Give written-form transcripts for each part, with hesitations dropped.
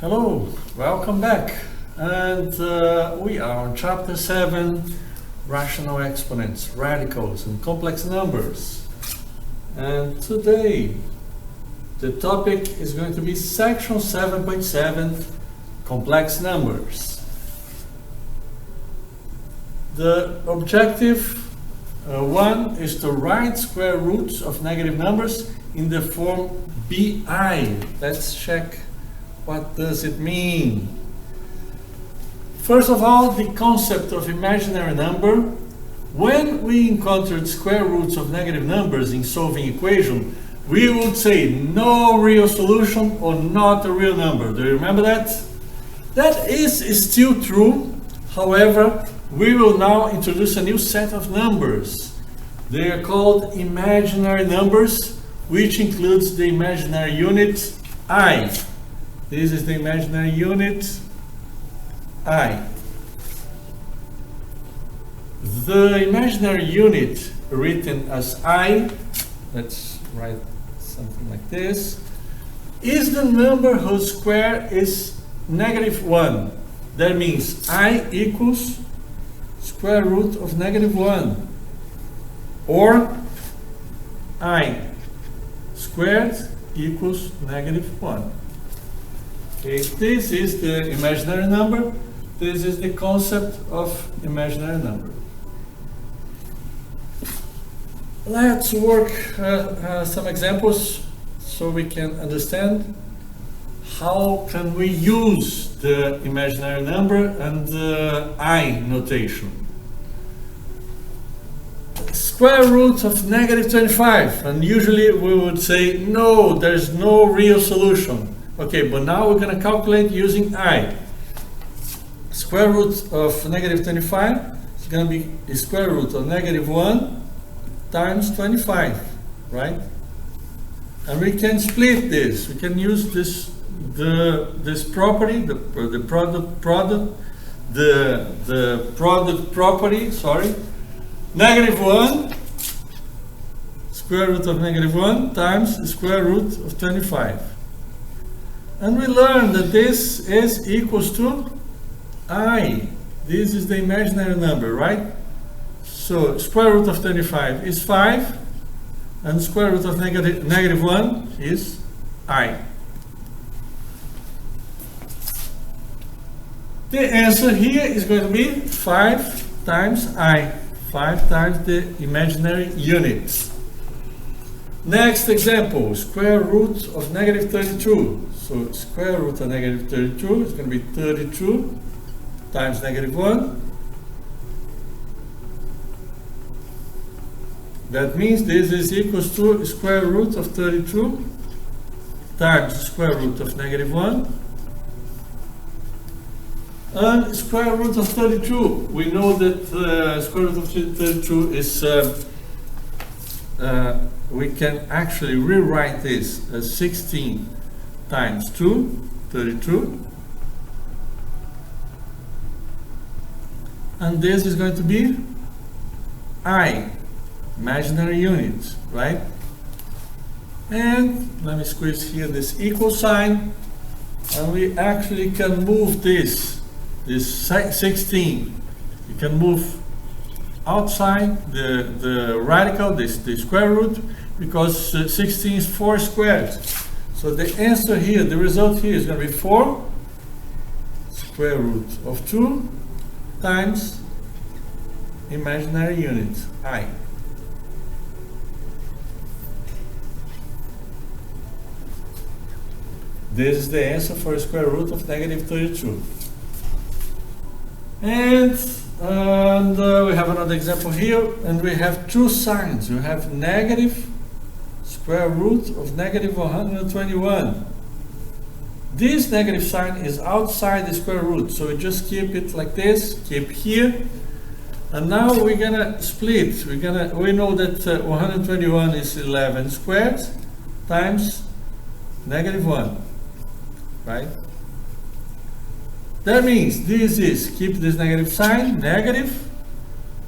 Hello, welcome back. And we are on chapter 7, rational exponents, radicals, and complex numbers. And today, the topic is going to be section 7.7, complex numbers. The objective one is to write square roots of negative numbers in the form bi. Let's check what does it mean. First of all, the concept of imaginary number. When we encountered square roots of negative numbers in solving equation, we would say no real solution or not a real number. Do you remember that? That is still true. However, we will now introduce a new set of numbers. They are called imaginary numbers, which includes the imaginary unit I. This is the imaginary unit I. The imaginary unit written as I, let's write something like this, is the number whose square is -1. That means I equals square root of -1, or I squared equals -1. Okay, this is the imaginary number. This is the concept of imaginary number. Let's work some examples so we can understand how can we use the imaginary number and the I notation. Square root of -25, and usually we would say no, there's no real solution. Okay, but now we're going to calculate using I. Square root of -25 is going to be the square root of -1 times 25, right? And we can split this. We can use this property, the product property. Sorry, -1 square root of -1 times the square root of 25. And we learned that this is equals to I. This is the imaginary number, right? So square root of 25 is 5, and square root of -1 is I. The answer here is going to be 5 times I. 5 times the imaginary units. Next example, square root of -32. So square root of -32 is going to be 32 times -1. That means this is equals to square root of 32 times square root of -1. And square root of 32. We know that square root of 32 is, we can actually rewrite this as 16 times 2, 32. And this is going to be I, imaginary unit, right? And let me squeeze here this equal sign, and we actually can move this 16. You can move outside the radical, the square root, because 16 is 4 squared. So the answer here, the result here is going to be 4 square root of 2 times imaginary unit I. This is the answer for a square root of -32. And we have another example here, and we have two signs. You have negative square root of -121. This negative sign is outside the square root, so we just keep it like this, keep here. And now we're gonna split. We know that 121 is 11 squared times -1, right? That means this is, keep this negative sign, negative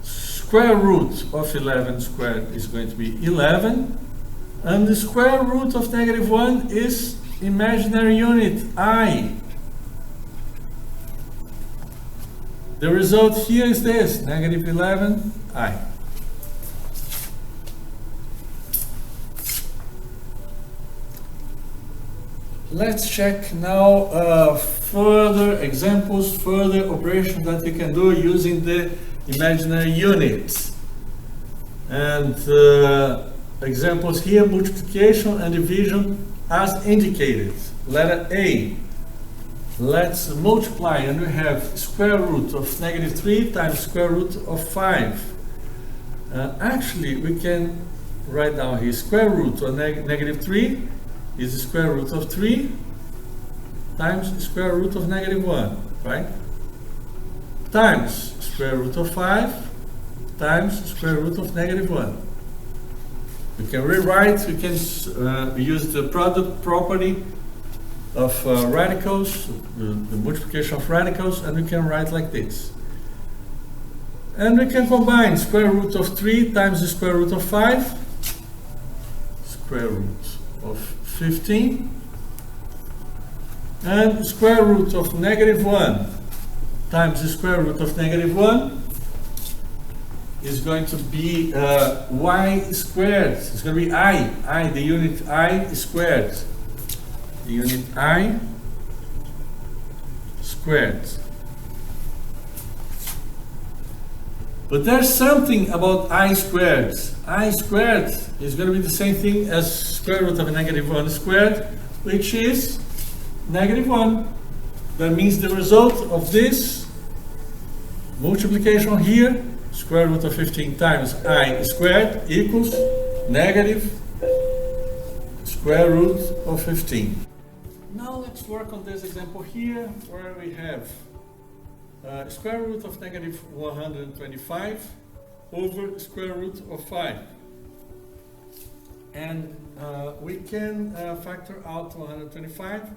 square root of 11 squared is going to be 11, and the square root of -1 is imaginary unit I. The result here is this, negative 11i. Let's check now further examples, further operations that we can do using the imaginary units. And examples here, multiplication and division as indicated. Letter A. Let's multiply, and we have square root of negative 3 times square root of 5. Actually, we can write down here square root of negative 3 is the square root of 3 times the square root of negative 1, right? Times square root of 5 times square root of negative 1. We can rewrite, we can use the product property of radicals, the multiplication of radicals, and we can write like this. And we can combine square root of 3 times the square root of 5, square root of 15, and square root of negative 1 times the square root of negative 1 is going to be y squared. It's going to be I, the unit I squared. The unit I squared. But there's something about I squared. I squared is going to be the same thing as square root of a negative 1 squared, which is negative 1. That means the result of this multiplication here, square root of 15 times I squared equals negative square root of 15. Now let's work on this example here, where we have square root of negative 125 over square root of 5. And we can factor out 125,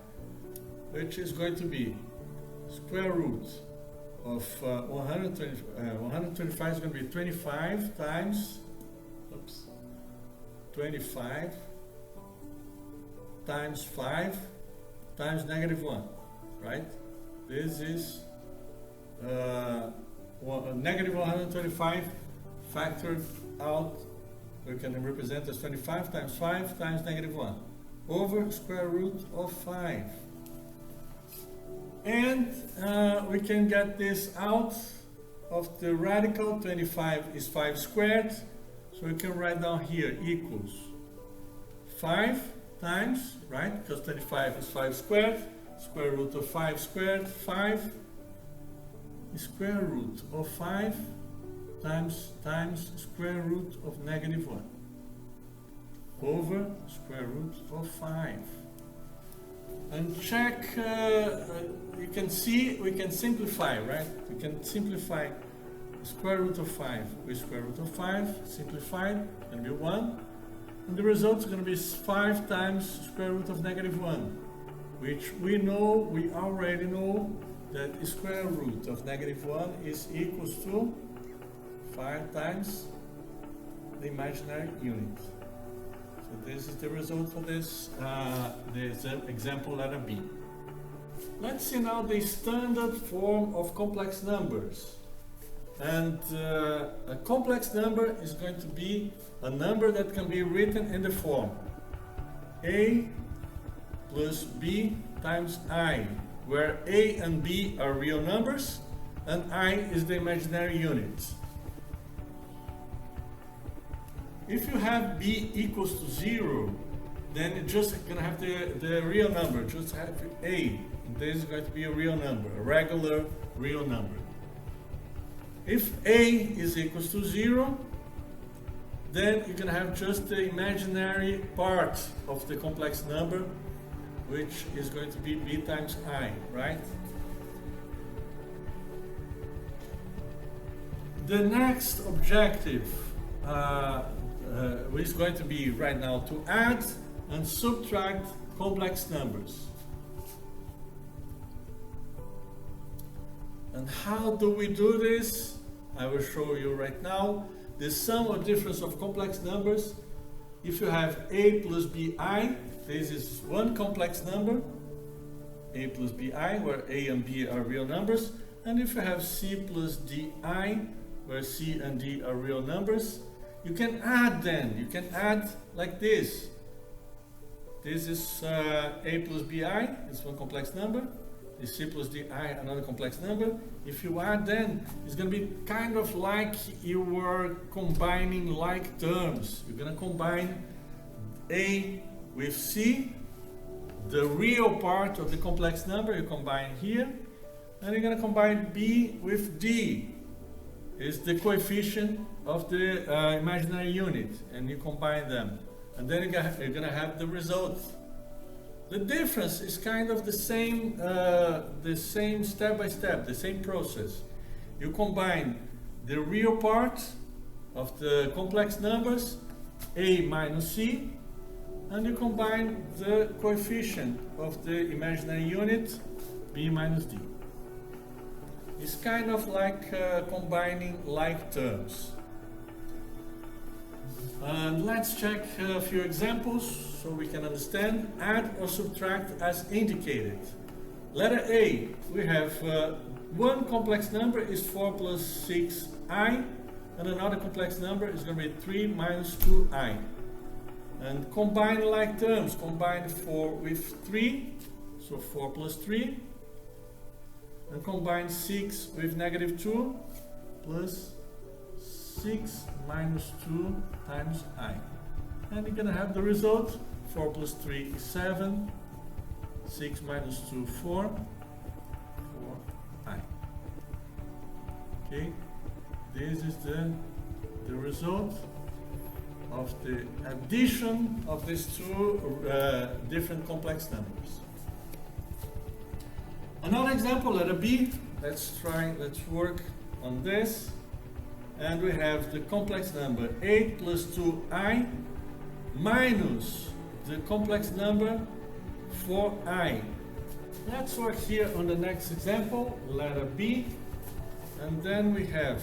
which is going to be square root of 125 is going to be 25 times 25 times 5 times negative 1, right? This is negative 125 factored out. We can represent as 25 times 5 times negative 1 over square root of 5. And we can get this out of the radical. 25 is 5 squared, so we can write down here equals 5 times, right, because 25 is 5 squared, square root of 5 squared, 5 square root of 5 times square root of negative 1 over square root of 5. And check, you can see we can simplify, right? We can simplify square root of 5 with square root of 5, simplified, going to be 1. And the result is going to be 5 times square root of negative 1, which we already know that the square root of negative 1 is equals to 5 times the imaginary unit. So this is the result for this, example letter B. Let's see now the standard form of complex numbers. And a complex number is going to be a number that can be written in the form A plus B times I, where A and B are real numbers and I is the imaginary unit. If you have B equals to 0, then you're just going to have the real number, just have A. This is going to be a real number, a regular real number. If A is equals to 0, then you're going to have just the imaginary part of the complex number, which is going to be B times I, right? The next objective is going to be right now to add and subtract complex numbers. And how do we do this? I will show you right now. The sum or difference of complex numbers, if you have A plus BI, this is one complex number, A plus BI, where A and B are real numbers, And if you have c plus di, where c and d are real numbers, you can add then. You can add like this. This is a plus bi, it's one complex number. This c plus di, another complex number. If you add then, it's going to be kind of like you were combining like terms. You're going to combine a with c, the real part of the complex number you combine here, and you're going to combine b with d, is the coefficient of the imaginary unit, and you combine them, and then you're going to have the result. The difference is kind of the same step by step, the same process. You combine the real part of the complex numbers, a minus c, and you combine the coefficient of the imaginary unit, b minus d. It's kind of like combining like terms. And let's check a few examples so we can understand. Add or subtract as indicated. Letter A, we have one complex number is 4 plus 6i, and another complex number is going to be 3 minus 2i. And combine like terms, combine 4 with 3, so 4 plus 3, and combine 6 with negative 2 plus 6 minus 2 times I. And you're going to have the result. 4 plus 3 is 7, 6 minus 2, 4, 4i. Okay, this is the result of the addition of these two different complex numbers. Another example, letter B. Let's work on this. And we have the complex number 8 plus 2i minus the complex number 4i. Let's work here on the next example, letter B. And then we have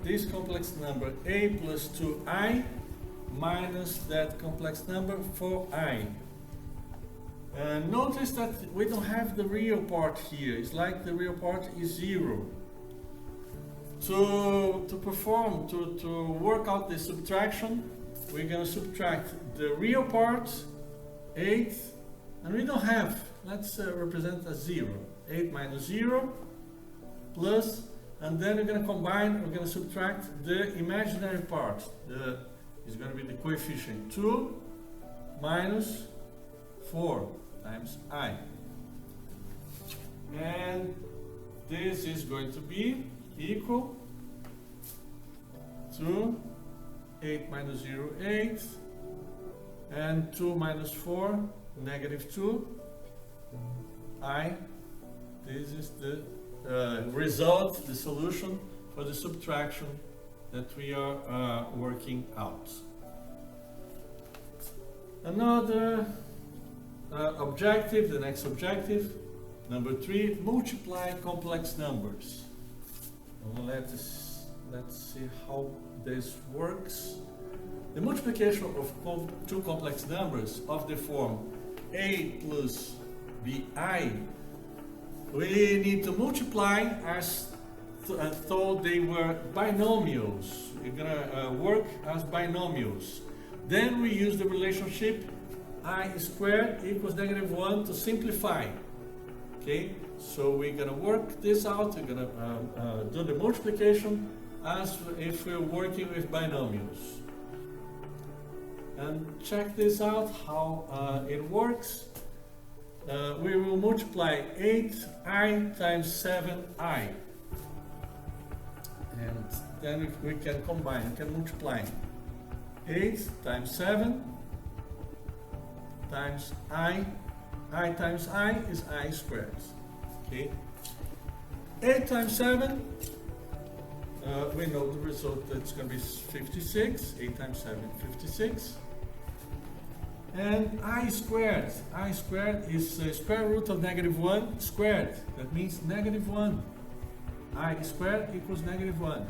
this complex number a plus 2i minus that complex number 4i. Notice that we don't have the real part here. It's like the real part is 0. To work out the subtraction, we're going to subtract the real part, 8, and we don't have, let's represent as 0. 8 minus 0 plus, and then we're going to combine, we're going to subtract the imaginary part. Is going to be the coefficient 2 minus 4 times I. And this is going to be equal to 8 minus 0, 8, and 2 minus 4, negative 2, I. This is the result, the solution for the subtraction that we are working out. Another objective, the next objective, number 3, multiply complex numbers. Let's see how this works. The multiplication of two complex numbers of the form a plus bi, we need to multiply as though they were binomials. We're gonna work as binomials. Then we use the relationship I squared equals negative 1 to simplify. Okay, so we're gonna work this out. We're gonna do the multiplication as if we're working with binomials. And check this out, how it works. We will multiply 8i times 7i. And then we can combine, we can multiply 8 times 7 times I times I is I squared. Okay. 8 times 7, we know the result, that's going to be 56. 8 times 7, 56. And I squared is the square root of negative 1 squared. That means negative 1. I squared equals negative 1.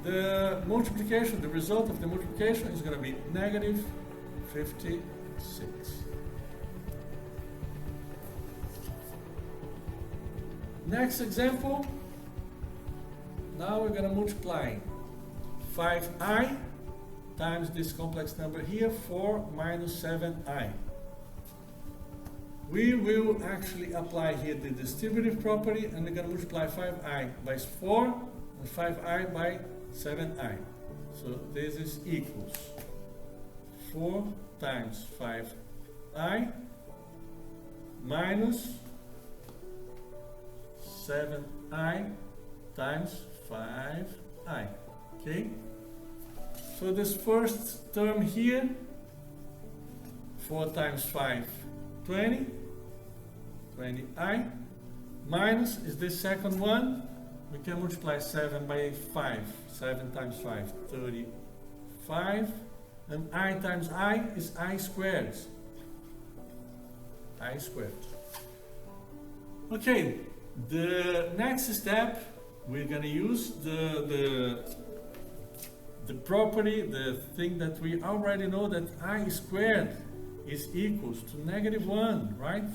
The multiplication, the result of the multiplication is going to be negative 56. Next example. Now we're going to multiply 5i times this complex number here, 4 minus 7i. We will actually apply here the distributive property, and we're going to multiply 5i by 4 and 5i by 7i. So this is equals 4 times 5i minus 7i times 5i. Okay? So this first term here, 4 times 5, 20, 20i, minus is this second one, we can multiply 7 by 5, 7 times 5, 35, and I times I is I squared. I squared. Okay, the next step, we're going to use the property, the thing that we already know, that I squared is equals to negative 1, right?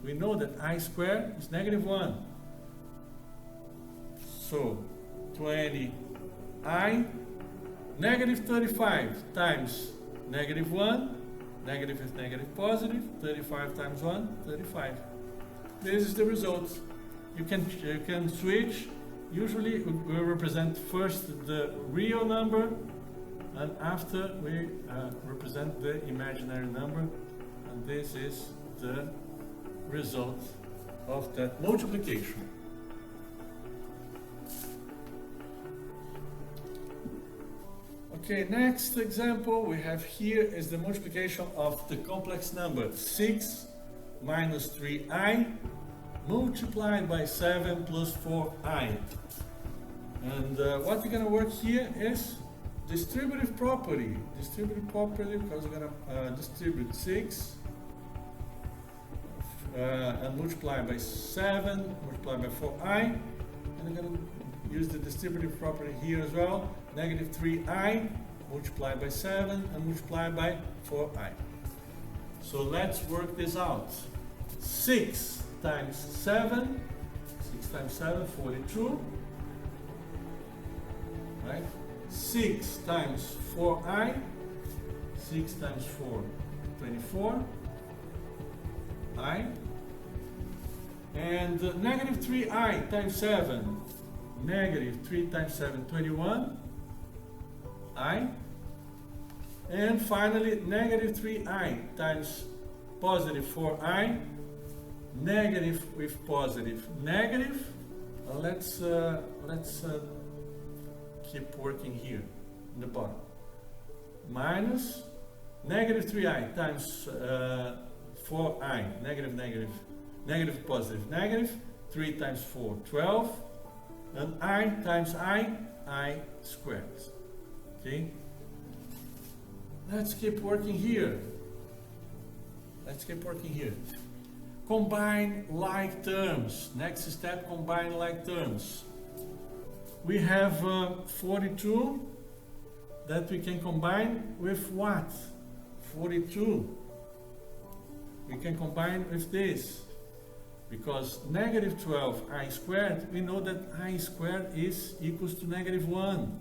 We know that I squared is negative 1. So 20i, negative 35 times negative 1, negative is negative positive, 35 times 1, 35. This is the result. You can switch. Usually we represent first the real number, and after we represent the imaginary number, and this is the result of that multiplication. Okay, next example we have here is the multiplication of the complex number 6 minus 3i multiplied by 7 plus 4i. And what we're going to work here is distributive property. Distributive property, because we're going to distribute 6 and multiply by 7, multiply by 4i. And we're going to use the distributive property here as well. Negative 3i multiplied by 7 and multiplied by 4i. So let's work this out. 6 times 7, 6 times 7, 42, right? 6 times 4i, 6 times 4, 24, I, and negative 3i times 7, negative 3 times 7, 21, I, and finally negative 3i times positive 4i, negative with positive, negative. Let's keep working here in the bottom. Minus negative 3i times 4i, negative, negative, negative, positive, negative. 3 times 4, 12. And I times I squared. Okay? Let's keep working here. Let's keep working here. Combine like terms. Next step, combine like terms. We have 42 that we can combine with what? 42. We can combine with this. Because negative 12i squared, we know that I squared is equals to negative 1.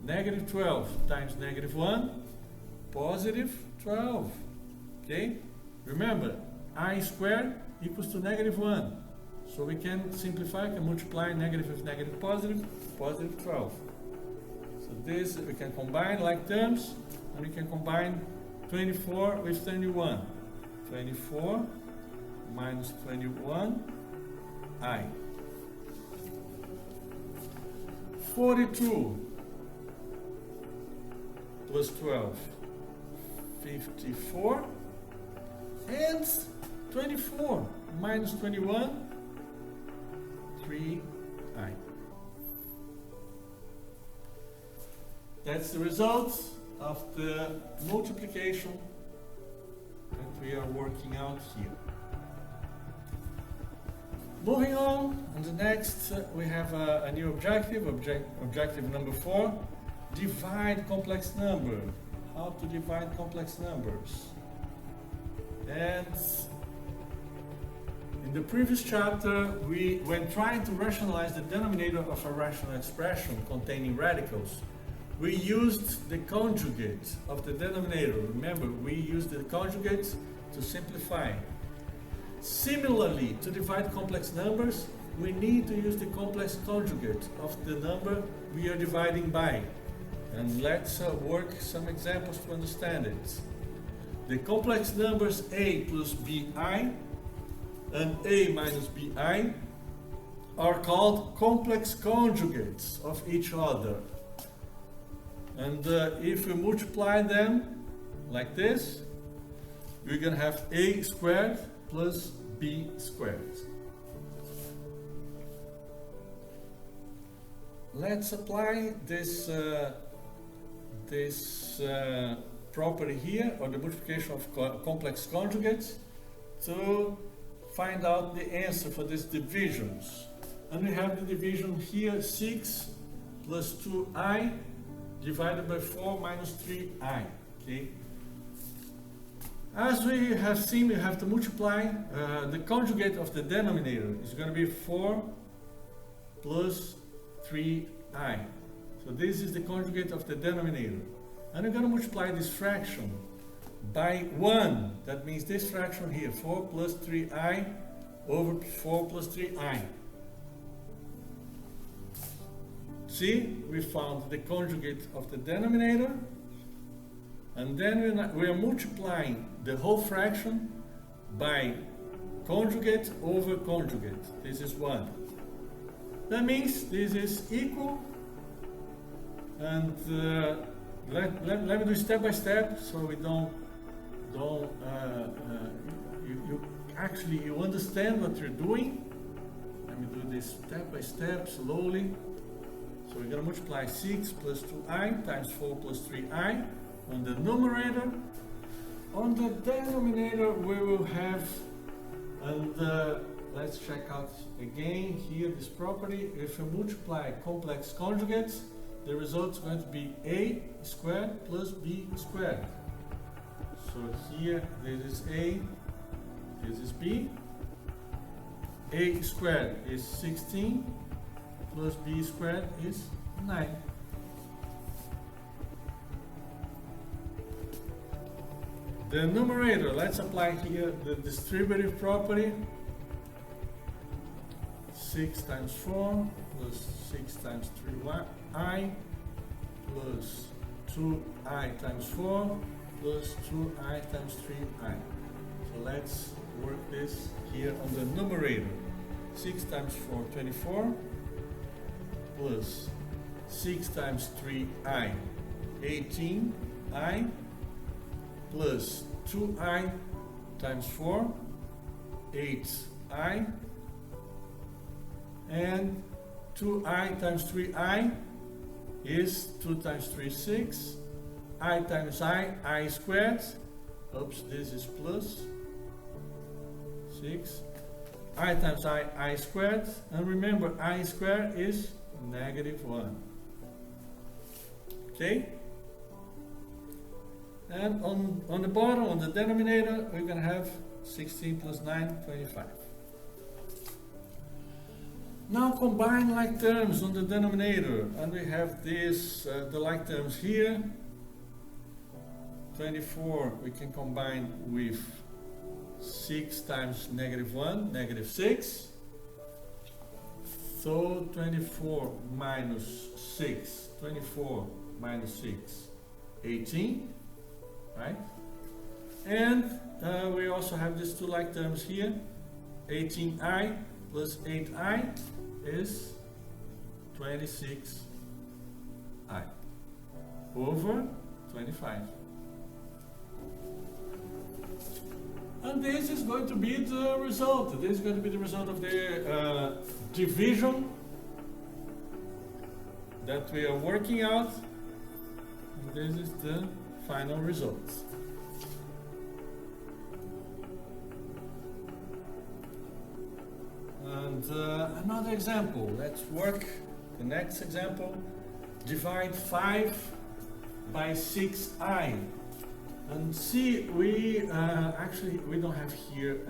Negative 12 times negative 1, positive 12. Okay? Remember, I squared equals to negative 1. So we can simplify, can multiply negative with negative, positive 12. So this, we can combine like terms, and we can combine 24 with 21. 24 minus 21, I. 42 plus 12, 54, and 24 minus 21, 3i. That's the result of the multiplication that we are working out here. Moving on, and the next we have a new objective, objective number 4, divide complex number. How to divide complex numbers. And In the previous chapter, when trying to rationalize the denominator of a rational expression containing radicals, we used the conjugate of the denominator. Remember, we used the conjugate to simplify. Similarly, to divide complex numbers, we need to use the complex conjugate of the number we are dividing by. And let's work some examples to understand it. The complex numbers a plus bi and a minus bi are called complex conjugates of each other. And if we multiply them like this, we're going to have a squared plus b squared. Let's apply this property here, or the multiplication of complex conjugates, to find out the answer for these divisions. And we have the division here, 6 plus 2i divided by 4 minus 3i. Okay. As we have seen, we have to multiply the conjugate of the denominator. It's going to be 4 plus 3i. So this is the conjugate of the denominator. And we're going to multiply this fraction by 1. That means this fraction here, 4 plus 3i over 4 plus 3i. See, we found the conjugate of the denominator. And then we are multiplying the whole fraction by conjugate over conjugate. This is 1. That means this is equal. And let me do step by step, so we you understand what you're doing. Let me do this step by step, slowly. So we're going to multiply 6 plus 2i times 4 plus 3i on the numerator. On the denominator we will have, and let's check out again here this property. If we multiply complex conjugates, the result is going to be a squared plus b squared. So here this is a, this is b. A squared is 16 plus b squared is 9. The numerator, let's apply here the distributive property. 6 times 4 plus 6 times 3i plus 2i times 4 plus 2i times 3i. So let's work this here on the numerator. 6 times 4, 24, plus 6 times 3i, 18i, plus 2i times 4, 8i, and 2i times 3i is 2 times 3, 6, I times I squared, oops, this is plus 6, I times I squared, and remember I squared is negative 1. Okay? And on the bottom, on the denominator, we're going to have 16 plus 9, 25. Now combine like terms on the denominator, and we have this, the like terms here. 24 we can combine with 6 times negative 1, negative 6. So 24 minus 6, 24 minus 6, 18, right? And we also have these two like terms here. 18i plus 8i is 26i over 25. And this is going to be the result. This is going to be the result of the division that we are working out. And this is the final result. And another example. Let's work the next example. Divide 5 by 6i. And see, we actually we don't have here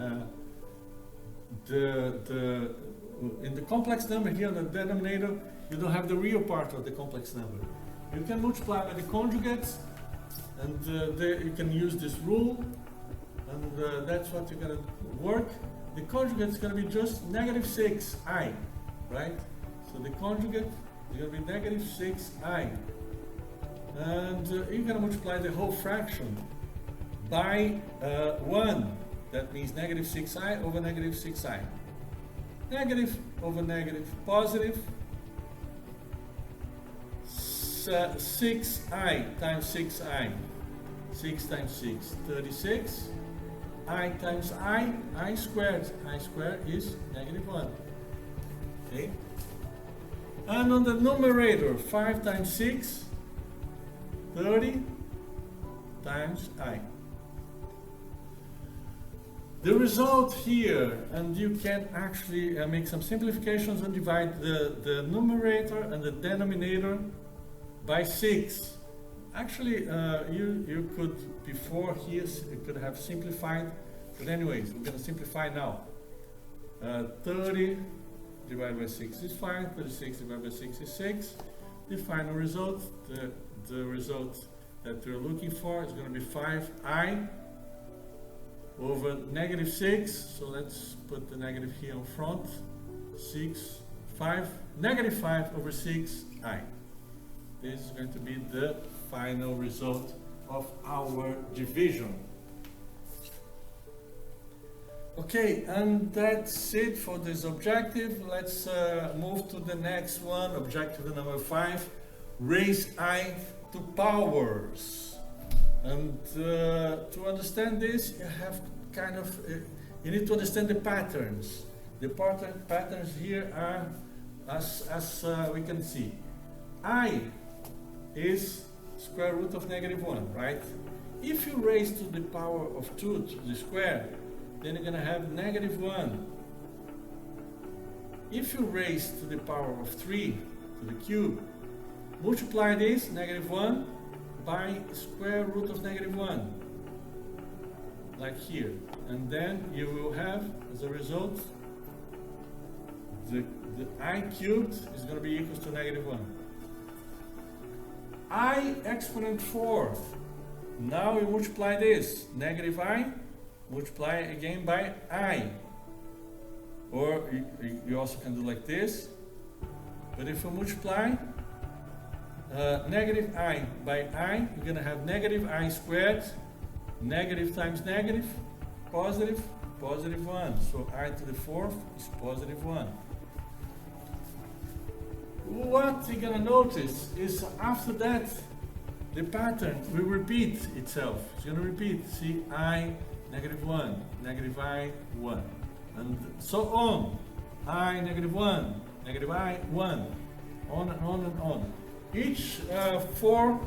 in the complex number here on the denominator, you don't have the real part of the complex number. You can multiply by the conjugates, and you can use this rule, and that's what you're going to work. The conjugate is going to be just negative 6i, right? So the conjugate is going to be negative 6i. And you're going to multiply the whole fraction by 1. That means negative 6i over negative 6i. Negative over negative, positive. 6i times 6i. 6 times 6, 36. I times I squared. I squared is negative 1. Okay? And on the numerator, 5 times 6, 30 times I. The result here, and you can actually make some simplifications and divide the numerator and the denominator by 6. Actually, you could, before here, you could have simplified, but anyways, we're going to simplify now. 30 divided by 6 is 5, 36 divided by 6 is 6. The final result, the result that we're looking for is going to be 5i over negative 6. So let's put the negative here in front. negative 5 over 6i. This is going to be the final result of our division. Okay, and that's it for this objective. Let's move to the next one, objective number 5. Raise I to powers. And to understand this, you have kind of, you need to understand the patterns. The patterns here are, as we can see, I is square root of negative 1, right? If you raise to the power of 2 to the square, then you're going to have negative 1. If you raise to the power of 3 to the cube, multiply this, negative 1, by square root of negative 1, like here. And then you will have, as a result, the I cubed is going to be equal to negative 1. I exponent 4. Now we multiply this, negative I, multiply again by I. Or you also can do like this. But if you multiply negative I by I, you're going to have negative I squared, negative times negative, positive, positive 1. So I to the 4th is positive 1. What you're going to notice is after that, the pattern will repeat itself. It's going to repeat. See, I, negative 1, negative I, 1. And so on. I, negative 1, negative I, 1. On and on and on. Each four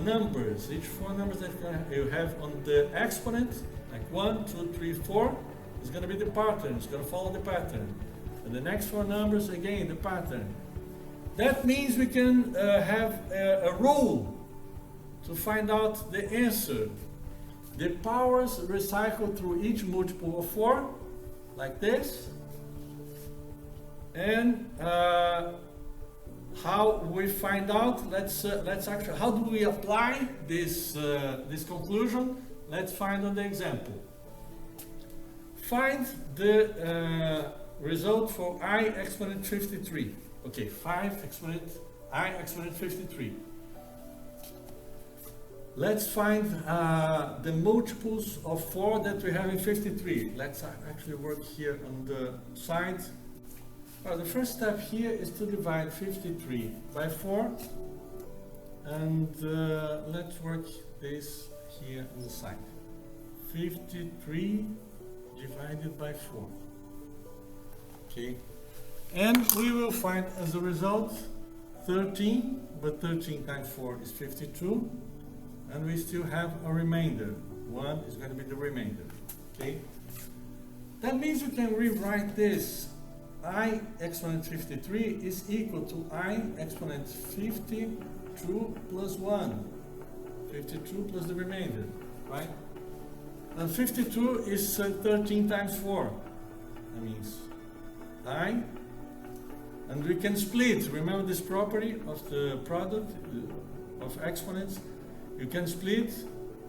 numbers that you have on the exponent, like 1, 2, 3, 4, is going to be the pattern. It's going to follow the pattern. And the next four numbers, again, the pattern. That means we can have a rule to find out the answer. The powers recycle through each multiple of 4, like this. And how we find out? Let's actually, how do we apply this this conclusion? Let's find on the example. Find the result for I exponent 53. Okay, 5 exponent I exponent 53. Let's find the multiples of 4 that we have in 53. Let's actually work here on the side. Well, the first step here is to divide 53 by 4. And let's work this here on the side. 53 divided by 4. Okay. And we will find as a result 13, but 13 times 4 is 52. And we still have a remainder. 1 is going to be the remainder. Okay. That means we can rewrite this. I exponent 53 is equal to I exponent 52 plus 1. 52 plus the remainder, right? And 52 is 13 times 4. That means I. And we can split. Remember this property of the product of exponents? You can split,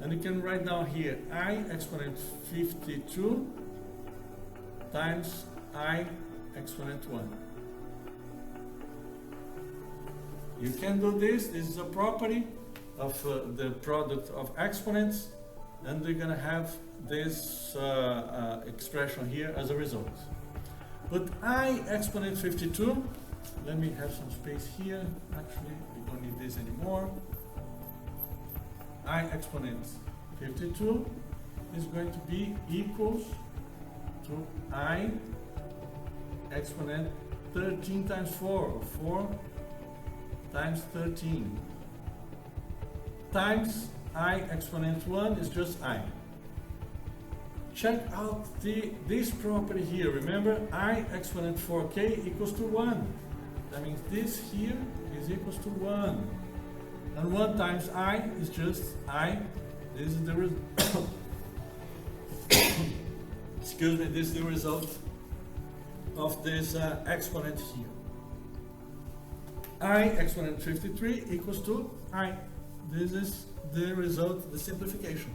and you can write down here I exponent 52 times I exponent 1. You can do this. This is a property of the product of exponents, and we're going to have this expression here as a result. But I exponent 52, let me have some space here. Actually, we don't need this anymore. I exponent 52 is going to be equals to I exponent 13 times 4, or 4 times 13, times I exponent 1 is just I. Check out this property here. Remember, I exponent 4k equals to 1. That means this here is equals to 1. And 1 times I is just I. This is the result. Excuse me, this is the result of this exponent here. I exponent 53 equals to I. This is the result, the simplification.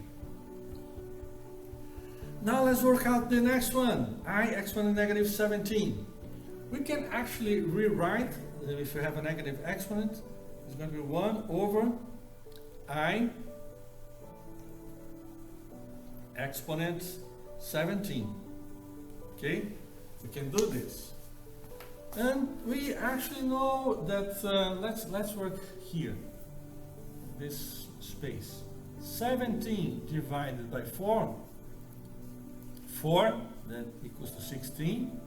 Now let's work out the next one. I exponent negative 17. We can actually rewrite, if you have a negative exponent, it's going to be 1 over I exponent 17. Okay, we can do this. And we actually know that, let's work here, this space. 17 divided by 4, that equals to 16,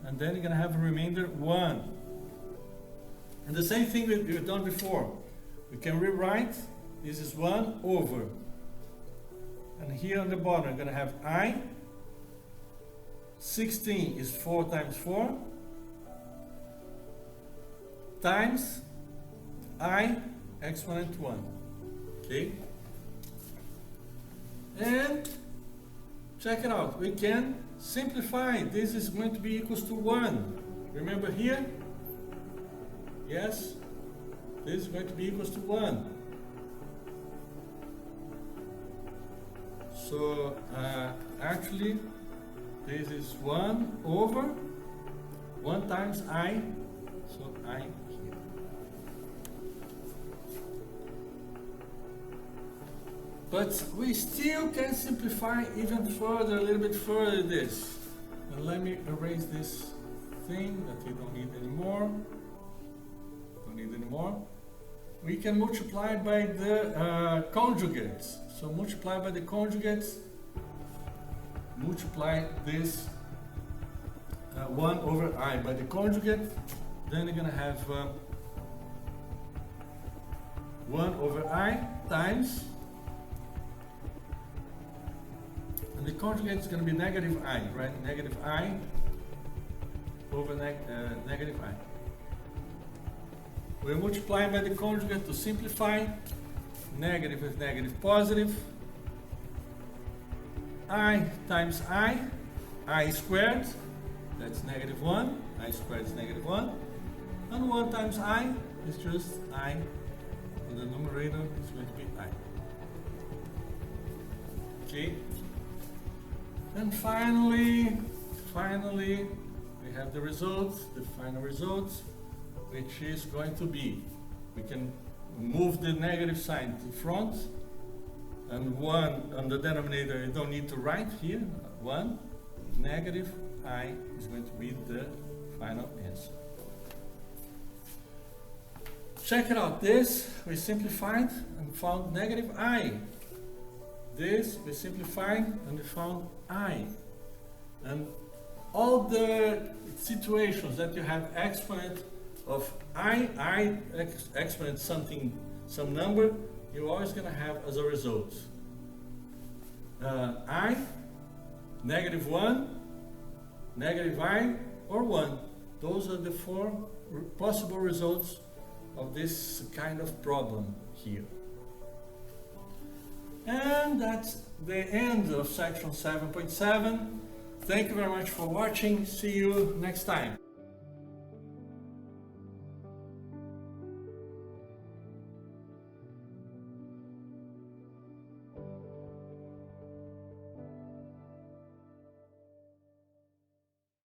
and then you're going to have a remainder 1. And the same thing we've done before. We can rewrite, this is 1 over, and here on the bottom I'm going to have I, 16 is 4 times 4, times I exponent 1. Okay? And check it out. We can simplify. This is going to be equals to 1. Remember here? Yes? This is going to be equals to 1. So actually this is 1 over 1 times I. So I here. But we still can simplify even further, a little bit further this. And let me erase this thing that we don't need anymore. We can multiply by the conjugates. So multiply by the conjugates, multiply this 1 over I by the conjugate, then you're going to have 1 over I times, and the conjugate is going to be negative I, right? Negative I over negative I. We multiply by the conjugate to simplify. Negative with negative positive. I times I squared, that's negative 1. I squared is negative 1. And 1 times I is just I. And the numerator is going to be I. Okay. And finally, we have the result, the final result, which is going to be, we can move the negative sign to front, and 1 on the denominator you don't need to write here. 1 negative I is going to be the final answer. Check it out. This we simplified and found negative I. This we simplified and we found I. And all the situations that you have exponent of I exponent something, some number, you're always going to have as a result I, negative 1, negative I, or 1. Those are the 4 possible results of this kind of problem here. And that's the end of section 7.7. Thank you very much for watching. See you next time.